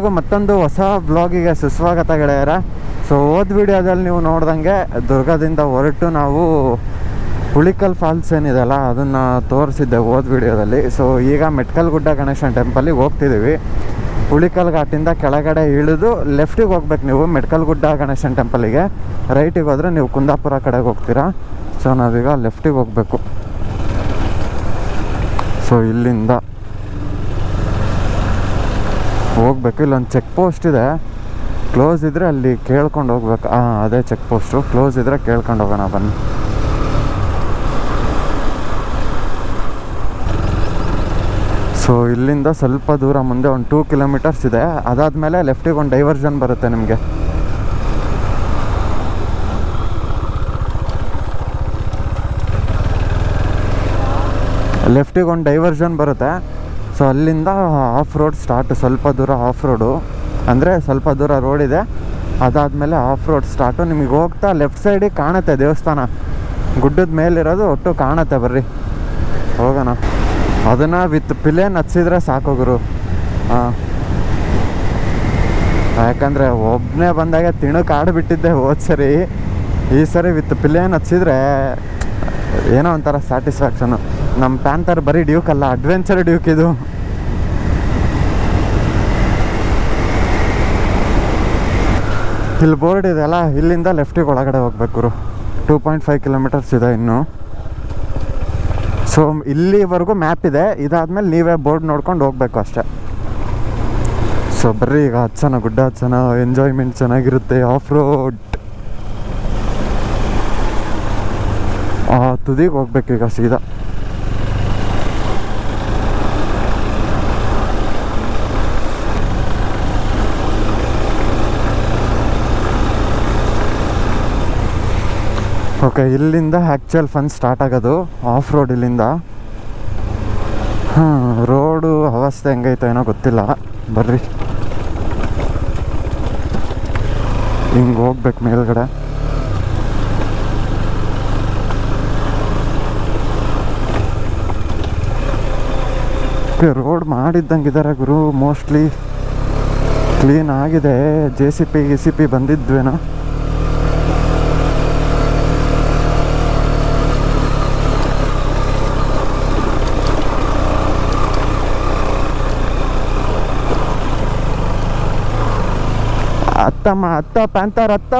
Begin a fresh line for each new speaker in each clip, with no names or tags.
ಎಲ್ಲರಿಗೂ ಮತ್ತೊಂದು ಹೊಸ ಬ್ಲಾಗಿಗೆ ಸುಸ್ವಾಗತ ಗೆಳೆಯರ. ಸೊ ಹೋದ ವಿಡಿಯೋದಲ್ಲಿ ನೀವು ನೋಡ್ದಂಗೆ ದುರ್ಗದಿಂದ ಹೊರಟು ನಾವು ಹುಳಿಕಲ್ ಫಾಲ್ಸ್ ಏನಿದೆಲ್ಲ ಅದನ್ನು ತೋರಿಸಿದ್ದೆ ಹೋದ ವಿಡಿಯೋದಲ್ಲಿ. ಸೊ ಈಗ ಮೆಟ್ಕಲ್ ಗುಡ್ಡ ಗಣೇಶನ ಟೆಂಪಲಿಗೆ ಹೋಗ್ತಿದ್ದೀವಿ. ಹುಳಿಕಲ್ ಘಾಟಿಂದ ಕೆಳಗಡೆ ಇಳಿದು ಲೆಫ್ಟಿಗೆ ಹೋಗ್ಬೇಕು ನೀವು ಮೆಟ್ಕಲ್ ಗುಡ್ಡ ಗಣೇಶನ ಟೆಂಪಲಿಗೆ. ರೈಟಿಗೆ ಹೋದರೆ ನೀವು ಕುಂದಾಪುರ ಕಡೆಗೆ ಹೋಗ್ತೀರಾ. ಸೊ ನಾವೀಗ ಲೆಫ್ಟಿಗೆ ಹೋಗಬೇಕು. ಸೊ ಇಲ್ಲಿಂದ ಹೋಗ್ಬೇಕು. ಇಲ್ಲೊಂದು ಚೆಕ್ ಪೋಸ್ಟ್ ಇದೆ, ಕ್ಲೋಸ್ ಇದ್ದರೆ ಅಲ್ಲಿ ಕೇಳ್ಕೊಂಡು ಹೋಗ್ಬೇಕು. ಅದೇ ಚೆಕ್ ಪೋಸ್ಟು, ಕ್ಲೋಸ್ ಇದ್ದರೆ ಕೇಳ್ಕೊಂಡು ಹೋಗೋಣ ಬನ್ನಿ. ಸೊ ಇಲ್ಲಿಂದ ಸ್ವಲ್ಪ ದೂರ ಮುಂದೆ ಒಂದು 2 ಕಿಲೋಮೀಟರ್ಸ್ ಇದೆ. ಅದಾದಮೇಲೆ ಲೆಫ್ಟಿಗೆ ಒಂದು ಡೈವರ್ಷನ್ ಬರುತ್ತೆ ನಿಮಗೆ. ಲೆಫ್ಟಿಗೆ ಒಂದು ಡೈವರ್ಷನ್ ಬರುತ್ತೆ. ಸೊ ಅಲ್ಲಿಂದ ಆಫ್ ರೋಡ್ ಸ್ಟಾರ್ಟ್. ಸ್ವಲ್ಪ ದೂರ ಆಫ್ ರೋಡು, ಅಂದರೆ ಸ್ವಲ್ಪ ದೂರ ರೋಡ್ ಇದೆ, ಅದಾದಮೇಲೆ ಆಫ್ ರೋಡ್ ಸ್ಟಾರ್ಟು. ನಿಮಗೆ ಹೋಗ್ತಾ ಲೆಫ್ಟ್ ಸೈಡಿಗೆ ಕಾಣುತ್ತೆ ದೇವಸ್ಥಾನ, ಗುಡ್ಡದ ಮೇಲಿರೋದು ಒಟ್ಟು ಕಾಣುತ್ತೆ. ಬರ್ರಿ ಹೋಗೋಣ. ಅದನ್ನು ವಿತ್ ಪಿಲೇನ್ ಹಚ್ಚಿದ್ರೆ ಸಾಕು ಗುರು. ಯಾಕಂದರೆ ಒಬ್ಬನೇ ಬಂದಾಗ ತಿಣಕ್ಕೆ ಆಡಿಬಿಟ್ಟಿದ್ದೆ ಹೋದ ಸರಿ. ಈ ಸರಿ ವಿತ್ ಪಿಲೇನ್ ಹಚ್ಚಿದ್ರೆ ಏನೋ ಒಂಥರ ಸ್ಯಾಟಿಸ್ಫ್ಯಾಕ್ಷನು. ನಮ್ಮ ಪ್ಯಾಂಥರ್ ಬರೀ ಡ್ಯೂಕ್ ಅಲ್ಲ, ಅಡ್ವೆಂಚರ್ ಡ್ಯೂಕ್ ಇದು. ಇಲ್ಲಿ ಬೋರ್ಡ್ ಇದೆಯಲ್ಲ, ಇಲ್ಲಿಂದ ಲೆಫ್ಟಿಗೆ ಒಳಗಡೆ ಹೋಗ್ಬೇಕು ಗುರು. 2.5 ಕಿಲೋಮೀಟರ್ಸ್ ಇದೆ ಇನ್ನು. ಸೊ ಇಲ್ಲಿವರೆಗೂ ಮ್ಯಾಪ್ ಇದೆ, ಇದಾದ್ಮೇಲೆ ನೀವೇ ಬೋರ್ಡ್ ನೋಡ್ಕೊಂಡು ಹೋಗ್ಬೇಕು ಅಷ್ಟೇ. ಸೊ ಬರ್ರಿ ಈಗ ಹಚ್ಚನ ಗುಡ್ಡ ಹಚ್ಚನ, ಎಂಜಾಯ್ಮೆಂಟ್ ಚೆನ್ನಾಗಿರುತ್ತೆ. ಆಫ್ ರೋಡ್ ತುದಿಗೆ ಹೋಗ್ಬೇಕು ಈಗ ಸೀದಾ. ಓಕೆ, ಇಲ್ಲಿಂದ ಆ್ಯಕ್ಚುಯಲ್ ಫನ್ ಸ್ಟಾರ್ಟ್ ಆಗೋದು ಆಫ್ ರೋಡ್ ಇಲ್ಲಿಂದ. ರೋಡು ಅವಸ್ಥೆ ಹೆಂಗೈತೆ ಏನೋ ಗೊತ್ತಿಲ್ಲ. ಬರ್ರಿ ಹಿಂಗೆ ಹೋಗ್ಬೇಕು ಮೇಲ್ಗಡೆ. ರೋಡ್ ಮಾಡಿದ್ದಂಗಿದ್ದಾರೆ ಗುರು. ಮೋಸ್ಟ್ಲಿ ಕ್ಲೀನ್ ಆಗಿದೆ. JCP ಬಂದಿದ್ವೇನೋ. ಅತ್ತಮ್ಮ ಅತ್ತ ಪ್ಯಾಂಥರ್ ಅತ್ತ.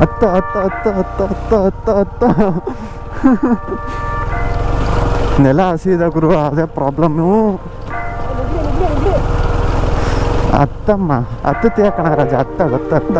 ಅತ್ತ ಅತ್ತ ಅತ್ತ ಅತ್ತ ಅತ್ತ ಅತ್ತ ಅತ್ತ. ನೆಲ ಹಸಿದ ಗುರು, ಅದೇ ಪ್ರಾಬ್ಲಮ್ಮು. ಅತ್ತಮ್ಮ ಹತ್ತತ್ತೀಯ ಕಣ ರಾಜ, ಅತ್ತ ಅತ್ತ ಅತ್ತ.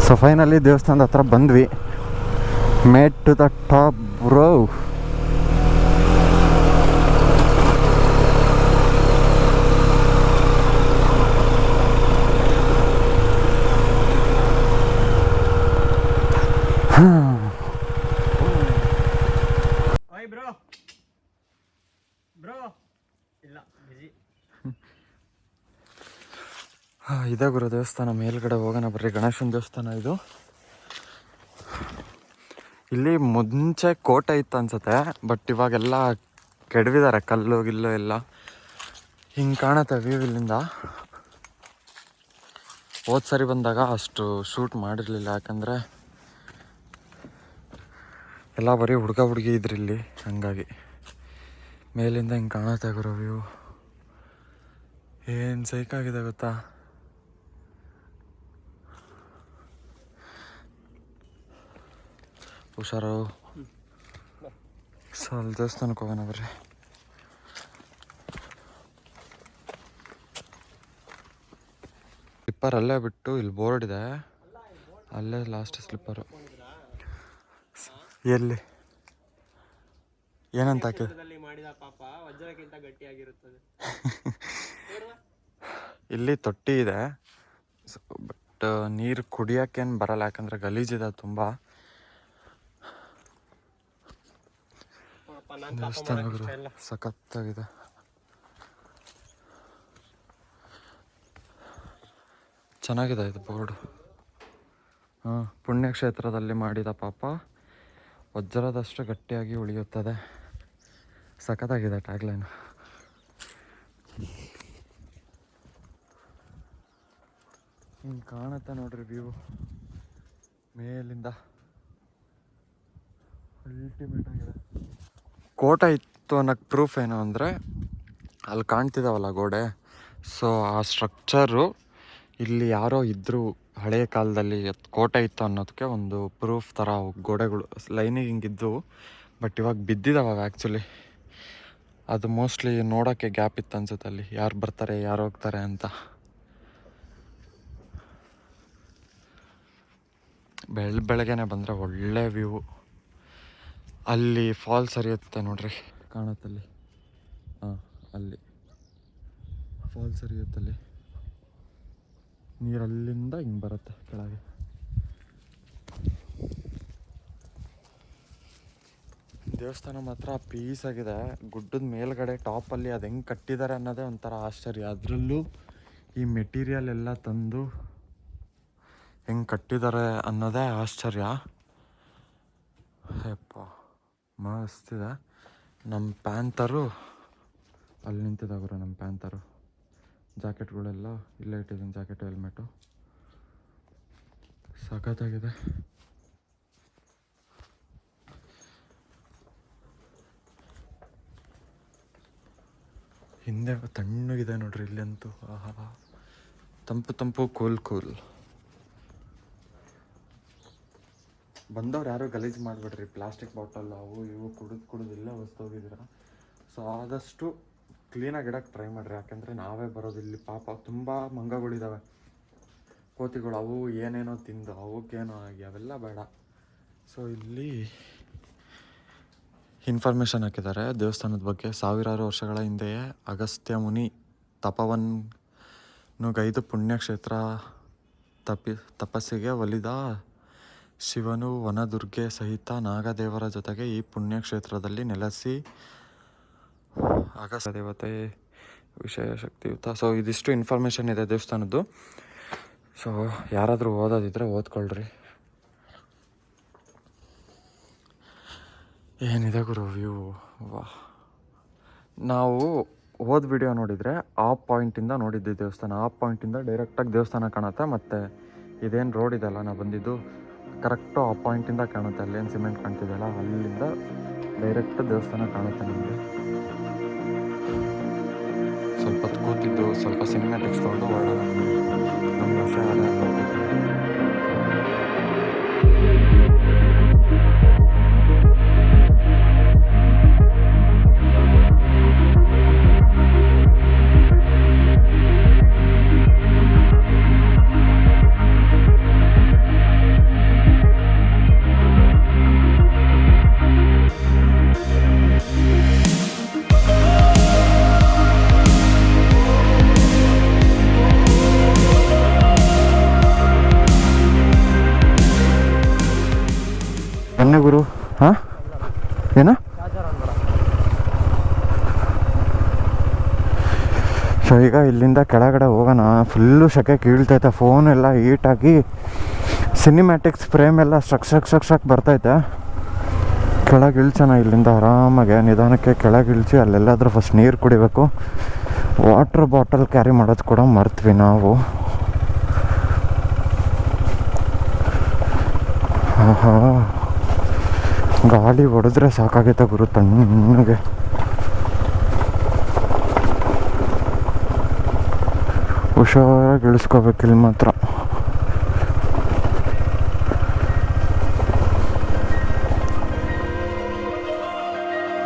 ಸೊ ಫೈನಲಿ ದೇವಸ್ಥಾನದ ಹತ್ರ ಬಂದ್ವಿ. Made to the top bro. ಇದೇ ಗುರು ದೇವಸ್ಥಾನ. ಮೇಲ್ಗಡೆ ಹೋಗೋಣ ಬರ್ರಿ. ಗಣೇಶನ ದೇವಸ್ಥಾನ ಇದು. ಇಲ್ಲಿ ಮುಂಚೆ ಕೋಟೆ ಇತ್ತು ಅನ್ಸುತ್ತೆ, ಬಟ್ ಇವಾಗೆಲ್ಲ ಕೆಡವಿದ್ದಾರೆ, ಕಲ್ಲು ಗಿಲ್ಲು ಎಲ್ಲ. ಹಿಂಗೆ ಕಾಣುತ್ತೆ ವ್ಯೂ ಇಲ್ಲಿಂದ. ಹೋದ ಸರಿ ಬಂದಾಗ ಅಷ್ಟು ಶೂಟ್ ಮಾಡಿರಲಿಲ್ಲ, ಯಾಕಂದರೆ ಎಲ್ಲ ಬರೀ ಹುಡುಗಿ ಇದ್ರಿಲ್ಲಿ, ಹಂಗಾಗಿ. ಮೇಲಿಂದ ಹಿಂಗೆ ಕಾಣುತ್ತೆ ಗುರು ವ್ಯೂ. ಏನು ಸೈಕಾಗಿದೆ ಗೊತ್ತಾ. ಹುಷಾರು. ಸೊ ಅಲ್ಲಿ ದೇವಸ್ಥಾನಕ್ಕೆ ಹೋಗೋಣ ಬರ್ರಿ. ಸ್ಲಿಪ್ಪರ್ ಅಲ್ಲೇ ಬಿಟ್ಟು ಇಲ್ಲಿ ಬೋರ್ಡ್ ಇದೆ, ಅಲ್ಲೇ ಲಾಸ್ಟ್ ಸ್ಲಿಪ್ಪರು. ಎಲ್ಲಿ ಏನಂತ ಇಲ್ಲಿ ತೊಟ್ಟಿ ಇದೆ, ಬಟ್ ನೀರು ಕುಡಿಯೋಕ್ಕೇನು ಬರಲ್ಲ, ಯಾಕಂದರೆ ಗಲೀಜಿದೆ ತುಂಬ. ದೇವಸ್ಥಾನಗಳು ಸಖತ್ತಾಗಿದೆ. ಚೆನ್ನಾಗಿದೆ ಇದು ಬೋರ್ಡ್. ಪುಣ್ಯಕ್ಷೇತ್ರದಲ್ಲಿ ಮಾಡಿದ ಪಾಪ ವಜ್ರದಷ್ಟು ಗಟ್ಟಿಯಾಗಿ ಉಳಿಯುತ್ತದೆ. ಸಖತ್ತಾಗಿದೆ ಟ್ಯಾಗ್ಲೈನ್. ಹಿಂಗೆ ಕಾಣುತ್ತೆ ನೋಡ್ರಿ ವ್ಯೂ ಮೇಲಿಂದ. ಅಲ್ಟಿಮೇಟ್ ಆಗಿದೆ. ಕೋಟೆ ಇತ್ತು ಅನ್ನೋಕ್ಕೆ ಪ್ರೂಫ್ ಏನು ಅಂದರೆ ಅಲ್ಲಿ ಕಾಣ್ತಿದ್ದಾವಲ್ಲ ಗೋಡೆ. ಸೊ ಆ ಸ್ಟ್ರಕ್ಚರು ಇಲ್ಲಿ ಯಾರೋ ಇದ್ದರು ಹಳೆಯ ಕಾಲದಲ್ಲಿ, ಕೋಟೆ ಇತ್ತು ಅನ್ನೋದಕ್ಕೆ ಒಂದು ಪ್ರೂಫ್ ಥರ ಗೋಡೆಗಳು ಲೈನಿಗೆ ಹಿಂಗಿದ್ದು. ಬಟ್ ಇವಾಗ ಬಿದ್ದಿದ್ದಾವೆ ಆ್ಯಕ್ಚುಲಿ. ಅದು ಮೋಸ್ಟ್ಲಿ ನೋಡೋಕ್ಕೆ ಗ್ಯಾಪ್ ಇತ್ತು ಅನ್ಸುತ್ತೆ ಅಲ್ಲಿ, ಯಾರು ಬರ್ತಾರೆ ಯಾರು ಹೋಗ್ತಾರೆ ಅಂತ. ಬೆಳಗ್ಗೆನೆ ಬಂದರೆ ಒಳ್ಳೆ ವ್ಯೂ. ಅಲ್ಲಿ ಫಾಲ್ಸ್ ಹರಿಯುತ್ತೆ ನೋಡ್ರಿ, ಕಾಣುತ್ತಲ್ಲಿ. ಅಲ್ಲಿ ಫಾಲ್ಸ್ ಹರಿಯುತ್ತಲ್ಲಿ, ನೀರಲ್ಲಿಂದ ಹಿಂಗೆ ಬರುತ್ತೆ ಕೆಳಗೆ. ದೇವಸ್ಥಾನ ಮಾತ್ರ ಪೀಸಾಗಿದೆ. ಗುಡ್ಡದ ಮೇಲ್ಗಡೆ ಟಾಪಲ್ಲಿ ಅದು ಹೆಂಗೆ ಕಟ್ಟಿದ್ದಾರೆ ಅನ್ನೋದೇ ಒಂಥರ ಆಶ್ಚರ್ಯ. ಅದರಲ್ಲೂ ಈ ಮೆಟೀರಿಯಲ್ ಎಲ್ಲ ತಂದು ಹೆಂಗೆ ಕಟ್ಟಿದ್ದಾರೆ ಅನ್ನೋದೇ ಆಶ್ಚರ್ಯ. ಯಪ್ಪ ಮಸ್ತಿದೆ. ನಮ್ಮ ಪ್ಯಾಂತರು ಅಲ್ಲಿ ನಿಂತಿದ್ದಾಗ್ರು. ನಮ್ಮ ಪ್ಯಾಂತರು ಜಾಕೆಟ್ಗಳೆಲ್ಲ ಇಲ್ಲೇ ಇಟ್ಟಿದ್ದೀನಿ, ಜಾಕೆಟು ಹೆಲ್ಮೆಟು. ಸಖತ್ತಾಗಿದೆ. ಹಿಂದೆ ತಣ್ಣಗಿದೆ ನೋಡ್ರಿ ಇಲ್ಲಂತೂ. ಆಹಾ, ತಂಪು ತಂಪು, ಕೂಲ್ ಕೂಲ್. ಬಂದವ್ರು ಯಾರು ಗಲೀಜು ಮಾಡಿಬಿಡ್ರಿ. ಪ್ಲಾಸ್ಟಿಕ್ ಬಾಟಲ್ ಅವು ಇವು ಕುಡಿದು ಇಲ್ಲೇ ಹೋಗಿದ್ದೀರ. ಸೊ ಆದಷ್ಟು ಕ್ಲೀನಾಗಿ ಇಡೋಕ್ಕೆ ಟ್ರೈ ಮಾಡಿರಿ, ಯಾಕೆಂದರೆ ನಾವೇ ಬರೋದು ಇಲ್ಲಿ. ಪಾಪ ತುಂಬ ಮಂಗಗಳಿದ್ದಾವೆ, ಕೋತಿಗಳು. ಅವು ಏನೇನೋ ತಿಂದು ಅವಕ್ಕೇನೋ ಆಗಿ ಅವೆಲ್ಲ ಬೇಡ. ಸೊ ಇಲ್ಲಿ ಇನ್ಫಾರ್ಮೇಷನ್ ಹಾಕಿದ್ದಾರೆ ದೇವಸ್ಥಾನದ ಬಗ್ಗೆ. ಸಾವಿರಾರು ವರ್ಷಗಳ ಹಿಂದೆಯೇ ಅಗಸ್ತ್ಯ ಮುನಿ ತಪವನ್ನುಗೈದು ಪುಣ್ಯಕ್ಷೇತ್ರ ತಪಸ್ಸಿಗೆ ಒಲಿದ ಶಿವನು ವನದುರ್ಗೆ ಸಹಿತ ನಾಗದೇವರ ಜೊತೆಗೆ ಈ ಪುಣ್ಯಕ್ಷೇತ್ರದಲ್ಲಿ ನೆಲೆಸಿ ಅಗಸ್ತ್ಯ ದೇವತೆ ವಿಷಯ ಶಕ್ತಿಯುತ. ಸೊ ಇದಿಷ್ಟು ಇನ್ಫಾರ್ಮೇಷನ್ ಇದೆ ದೇವಸ್ಥಾನದ್ದು. ಸೊ ಯಾರಾದರೂ ಓದೋದಿದ್ರೆ ಓದ್ಕೊಳ್ರಿ. ಏನಿದೆ ಗುರು ವ್ಯೂ. ವಾಹ್. ನಾವು ಹೋದ ವಿಡಿಯೋ ನೋಡಿದರೆ ಆ ಪಾಯಿಂಟಿಂದ ನೋಡಿದ್ದೆ ದೇವಸ್ಥಾನ. ಆ ಪಾಯಿಂಟಿಂದ ಡೈರೆಕ್ಟಾಗಿ ದೇವಸ್ಥಾನ ಕಾಣುತ್ತೆ. ಮತ್ತು ಇದೇನು ರೋಡ್ ಇದೆಲ್ಲ ನಾವು ಬಂದಿದ್ದು ಕರೆಕ್ಟು ಆ ಪಾಯಿಂಟಿಂದ ಕಾಣುತ್ತೆ. ಅಲ್ಲೇನು ಸಿಮೆಂಟ್ ಕಾಣ್ತಿದೆಯಲ್ಲ ಅಲ್ಲಿಂದ ಡೈರೆಕ್ಟ್ ದೇವಸ್ಥಾನ ಕಾಣುತ್ತೆ ನಮಗೆ. ಸ್ವಲ್ಪ ಹೊತ್ತು ಕೂತಿದ್ದು ಸ್ವಲ್ಪ ಸಿನಿಮ್ಯಾಟಿಕ್ಸ್ ತೊಗೊಂಡು ಹೊರಡೋಣ. ನಮ್ಮ ವರ್ಷ ಬನ್ನಿ ಗುರು. ಹಾಂ ಏನ ಸೊ ಈಗ ಇಲ್ಲಿಂದ ಕೆಳಗಡೆ ಹೋಗೋಣ. ಫುಲ್ಲು ಸೆಕೆ ಕೀಳ್ತೈತೆ, ಫೋನೆಲ್ಲ ಹೀಟಾಗಿ ಸಿನಿಮ್ಯಾಟಿಕ್ಸ್ ಫ್ರೇಮ್ ಎಲ್ಲ ಸ್ಟ್ರಕ್ ಬರ್ತೈತೆ. ಕೆಳಗೆ ಇಳಿಸೋಣ ಇಲ್ಲಿಂದ ಆರಾಮಾಗೆ, ನಿಧಾನಕ್ಕೆ ಕೆಳಗೆ ಇಳಿಸಿ ಅಲ್ಲೆಲ್ಲಾದರೂ ಫಸ್ಟ್ ನೀರು ಕುಡಿಬೇಕು. ವಾಟ್ರ್ ಬಾಟಲ್ ಕ್ಯಾರಿ ಮಾಡೋದು ಕೂಡ ಮರ್ತ್ವಿ ನಾವು. ಆಹಾ, ಗಾಳಿ ಹೊಡೆದ್ರೆ ಸಾಕಾಗೈತೆ ಗುರು ತಣ್ಣಗೆ. ಹುಷಾರಾಗಿ ಇಳಿಸ್ಕೋಬೇಕು ಇಲ್ಲಿ ಮಾತ್ರ.